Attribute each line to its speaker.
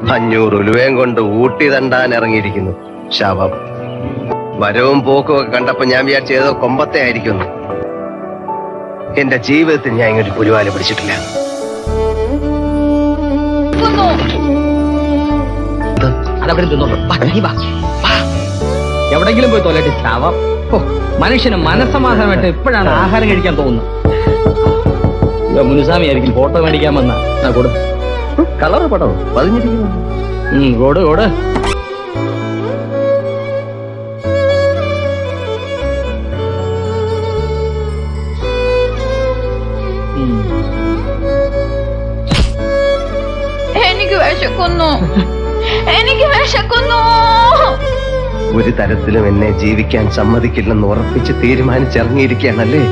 Speaker 1: 500 ഉലുവയും കൊണ്ട് ഊട്ടി തണ്ടാൻ ഇറങ്ങിയിരിക്കുന്നു ശവം. വരവും പോക്കും ഒക്കെ കണ്ടപ്പോ ഞാൻ വിചാരിച്ച ഏതോ കൊമ്പത്തെ ആയിരിക്കുന്നു. എന്റെ ജീവിതത്തിൽ ഞാൻ ഇങ്ങനെ പുലിവാല പിടിച്ചിട്ടില്ല.
Speaker 2: എവിടെങ്കിലും പോയി തോലട്ടെ ശവം. മനുഷ്യന് മനസ്സമാധാനമായിട്ട് എപ്പോഴാണ് ആഹാരം കഴിക്കാൻ തോന്നുന്നത്? മുനുസ്വാമി ആയിരിക്കും ഫോട്ടോ മേടിക്കാൻ വന്ന കൊടു.
Speaker 1: കളറ് പടോ പതിഞ്ഞിരിക്കുന്നു.
Speaker 2: കോട് കോട്.
Speaker 3: എനിക്ക് വിശക്കുന്നു.
Speaker 1: ഒരു തരത്തിലും എന്നെ ജീവിക്കാൻ സമ്മതിക്കില്ലെന്ന് ഉറപ്പിച്ച് തീരുമാനിച്ചിറങ്ങിയിരിക്കുകയാണല്ലേ?